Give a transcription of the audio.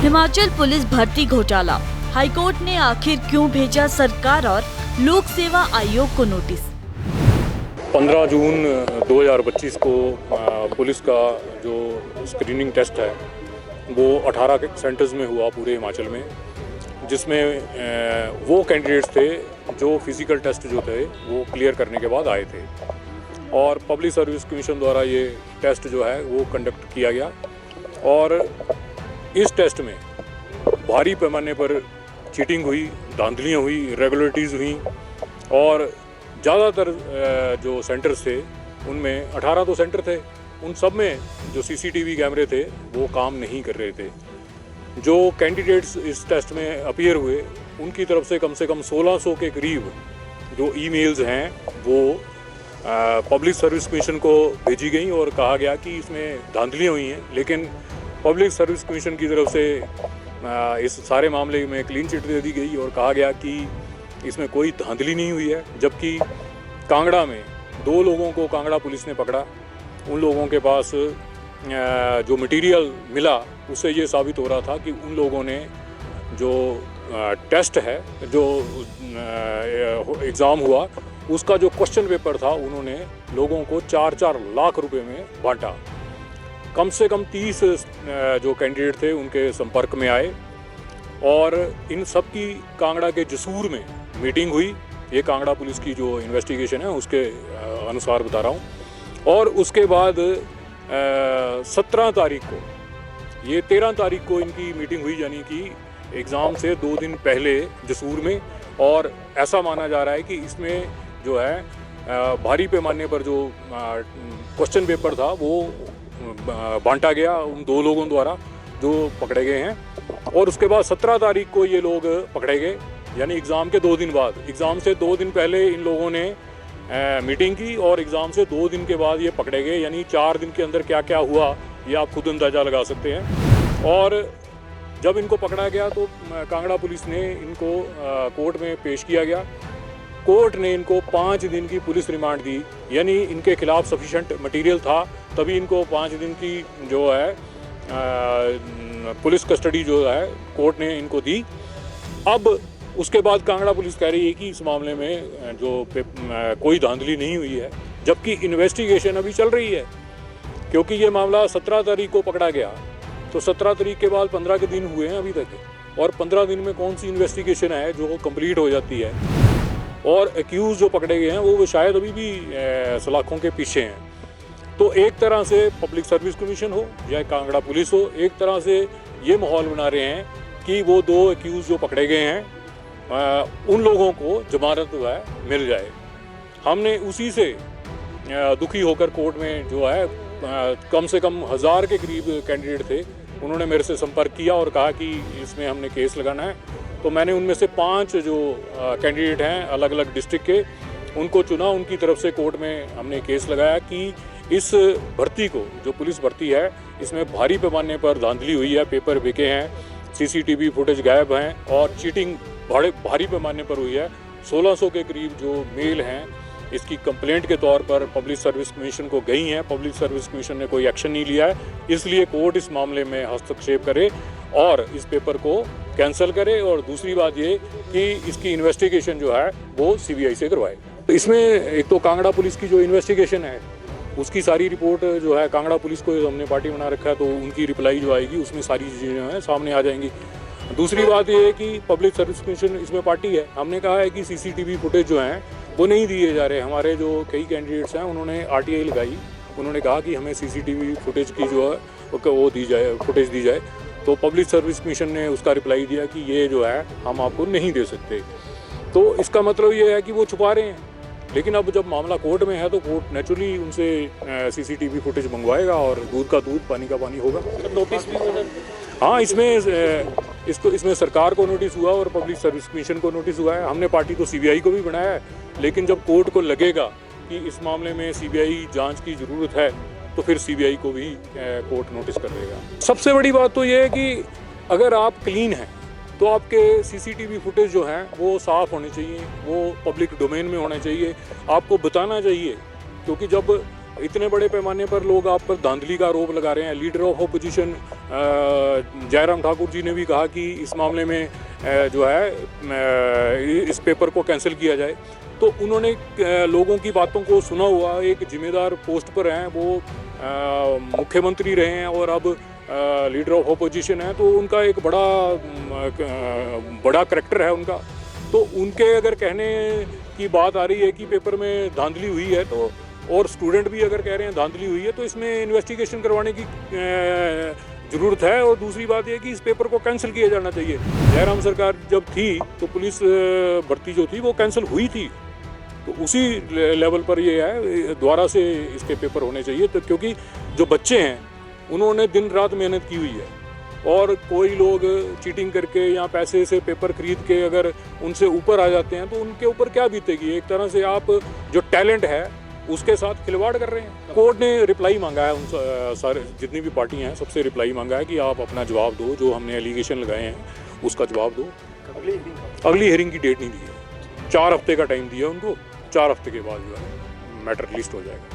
Himachal police भर्ती घोटाला, high court ने आखिर क्यों भेजा सरकार और लोक सेवा आयोग को नोटिस। 15 जून 2025 को पुलिस का जो स्क्रीनिंग टेस्ट है वो 18 सेंटर्स में हुआ पूरे हिमाचल में, जिसमें वो कैंडिडेट्स थे जो फिज़िकल टेस्ट जो थे वो क्लियर करने के बाद आए थे और पब्लिक सर्विस कमीशन द्वारा ये टेस्ट जो है वो कंडक्ट किया गया। और इस टेस्ट में भारी पैमाने पर चीटिंग हुई, धांधलियाँ हुई, इरेगुलरिटीज़ हुई और ज़्यादातर जो सेंटर्स थे उनमें 18 तो सेंटर थे, उन सब में जो सीसीटीवी कैमरे थे वो काम नहीं कर रहे थे। जो कैंडिडेट्स इस टेस्ट में अपीयर हुए उनकी तरफ से कम 1600 के करीब जो ईमेल्स हैं वो पब्लिक सर्विस कमीशन को भेजी गई और कहा गया कि इसमें धांधलियाँ हुई हैं, लेकिन पब्लिक सर्विस कमीशन की तरफ से इस सारे मामले में क्लीन चिट दे दी गई और कहा गया कि इसमें कोई धांधली नहीं हुई है। जबकि कांगड़ा में 2 लोगों को कांगड़ा पुलिस ने पकड़ा, उन लोगों के पास जो मटेरियल मिला उससे ये साबित हो रहा था कि उन लोगों ने जो टेस्ट है, जो एग्ज़ाम हुआ उसका जो क्वेश्चन पेपर था उन्होंने लोगों को 4-4 लाख रुपए में बांटा। कम से कम 30 जो कैंडिडेट थे उनके संपर्क में आए और इन सब की कांगड़ा के जसूर में मीटिंग हुई। ये कांगड़ा पुलिस की जो इन्वेस्टिगेशन है उसके अनुसार बता रहा हूँ। और उसके बाद 17 तारीख को, ये 13 तारीख को इनकी मीटिंग हुई, यानी कि एग्ज़ाम से 2 दिन पहले जसूर में। और ऐसा माना जा रहा है कि इसमें जो है भारी पैमाने पर जो क्वेश्चन पेपर था वो बांटा गया उन 2 लोगों द्वारा जो पकड़े गए हैं। और उसके बाद 17 तारीख को ये लोग पकड़े गए, यानी एग्ज़ाम के 2 दिन बाद। एग्ज़ाम से 2 दिन पहले इन लोगों ने मीटिंग की और एग्ज़ाम से 2 दिन के बाद ये पकड़े गए, यानी 4 दिन के अंदर क्या क्या हुआ ये आप खुद अंदाज़ा लगा सकते हैं। और जब इनको पकड़ा गया तो कांगड़ा पुलिस ने इनको कोर्ट में पेश किया गया। कोर्ट ने इनको 5 दिन की पुलिस रिमांड दी, यानी इनके खिलाफ सफिशेंट मटेरियल था तभी इनको 5 दिन की जो है पुलिस कस्टडी जो है कोर्ट ने इनको दी। अब उसके बाद कांगड़ा पुलिस कह रही है कि इस मामले में जो कोई धांधली नहीं हुई है, जबकि इन्वेस्टिगेशन अभी चल रही है। क्योंकि ये मामला 17 तारीख को पकड़ा गया तो 17 तारीख के बाद 15 के दिन हुए हैं अभी तक, और 15 दिन में कौन सी इन्वेस्टिगेशन है जो कंप्लीट हो जाती है। और एक्यूज जो पकड़े गए हैं वो शायद अभी भी सलाखों के पीछे हैं। तो एक तरह से पब्लिक सर्विस कमीशन हो या कांगड़ा पुलिस हो, एक तरह से ये माहौल बना रहे हैं कि वो 2 एक्यूज जो पकड़े गए हैं उन लोगों को जमानत जो है मिल जाए। हमने उसी से दुखी होकर कोर्ट में जो है कम से कम 1000 के करीब कैंडिडेट थे, उन्होंने मेरे से संपर्क किया और कहा कि इसमें हमने केस लगाना है। तो मैंने उनमें से 5 जो कैंडिडेट हैं अलग अलग डिस्ट्रिक्ट के, उनको चुना। उनकी तरफ से कोर्ट में हमने केस लगाया कि इस भर्ती को, जो पुलिस भर्ती है, इसमें भारी पैमाने पर धांधली हुई है, पेपर बिके हैं, सीसीटीवी फुटेज गायब हैं और चीटिंग भारी पैमाने पर हुई है। 1600 के करीब जो मेल हैं इसकी कंप्लेंट के तौर पर पब्लिक सर्विस कमीशन को गई हैं। पब्लिक सर्विस कमीशन ने कोई एक्शन नहीं लिया है, इसलिए कोर्ट इस मामले में हस्तक्षेप करे और इस पेपर को कैंसिल करे। और दूसरी बात ये कि इसकी इन्वेस्टिगेशन जो है वो सीबीआई से करवाए। इसमें एक तो कांगड़ा पुलिस की जो इन्वेस्टिगेशन है उसकी सारी रिपोर्ट जो है कांगड़ा पुलिस को हमने पार्टी बना रखा है, तो उनकी रिप्लाई जो आएगी उसमें सारी चीज़ें जो है सामने आ जाएंगी। दूसरी बात ये है कि पब्लिक सर्विस कमीशन इसमें पार्टी है। हमने कहा है कि सीसीटीवी फुटेज जो हैं वो नहीं दिए जा रहे। हमारे जो कई कैंडिडेट्स हैं उन्होंने आरटीआई लगाई, उन्होंने कहा कि हमें सीसीटीवी फुटेज की जो है वो दी जाए, फुटेज दी जाए। तो पब्लिक सर्विस कमीशन ने उसका रिप्लाई दिया कि ये जो है हम आपको नहीं दे सकते। तो इसका मतलब ये है कि वो छुपा रहे हैं। लेकिन अब जब मामला कोर्ट में है तो कोर्ट नेचुरली उनसे सीसीटीवी फुटेज मंगवाएगा और दूध का दूध पानी का पानी होगा। नोटिस भी होना। हाँ, इसमें सरकार को नोटिस हुआ और पब्लिक सर्विस कमीशन को नोटिस हुआ है। हमने पार्टी तो सीबीआई को भी बनाया है, लेकिन जब कोर्ट को लगेगा कि इस मामले में सीबीआई जांच की ज़रूरत है तो फिर सीबीआई को भी कोर्ट नोटिस कर देगा। सबसे बड़ी बात तो ये है कि अगर आप क्लीन हैं तो आपके सीसीटीवी फुटेज जो हैं वो साफ़ होने चाहिए, वो पब्लिक डोमेन में होने चाहिए, आपको बताना चाहिए। क्योंकि जब इतने बड़े पैमाने पर लोग आप पर धांधली का आरोप लगा रहे हैं। Leader of opposition Jairam Thakur ji ने भी कहा कि इस मामले में जो है इस पेपर को कैंसिल किया जाए। तो उन्होंने लोगों की बातों को सुना हुआ, एक जिम्मेदार पोस्ट पर हैं, वो मुख्यमंत्री रहे हैं और अब लीडर ऑफ अपोजिशन है, तो उनका एक बड़ा करैक्टर है उनका। तो उनके अगर कहने की बात आ रही है कि पेपर में धांधली हुई है, तो और स्टूडेंट भी अगर कह रहे हैं धांधली हुई है, तो इसमें इन्वेस्टिगेशन करवाने की ज़रूरत है। और दूसरी बात यह कि इस पेपर को कैंसिल किया जाना चाहिए। जयराम सरकार जब थी तो पुलिस भर्ती जो थी वो कैंसिल हुई थी, तो उसी लेवल पर ये है, दोबारा से इसके पेपर होने चाहिए। तो क्योंकि जो बच्चे हैं उन्होंने दिन रात मेहनत की हुई है, और कोई लोग चीटिंग करके या पैसे से पेपर खरीद के अगर उनसे ऊपर आ जाते हैं तो उनके ऊपर क्या बीतेगी। एक तरह से आप जो टैलेंट है उसके साथ खिलवाड़ कर रहे हैं। कोर्ट ने रिप्लाई मांगा है, उन सारे जितनी भी पार्टियां हैं सबसे रिप्लाई मांगा है कि आप अपना जवाब दो, जो हमने एलिगेशन लगाए हैं उसका जवाब दो। अगली हियरिंग की डेट नहीं दी है, 4 हफ्ते का टाइम दिया उनको। 4 हफ्ते के बाद जो है मैटर लिस्ट हो जाएगा।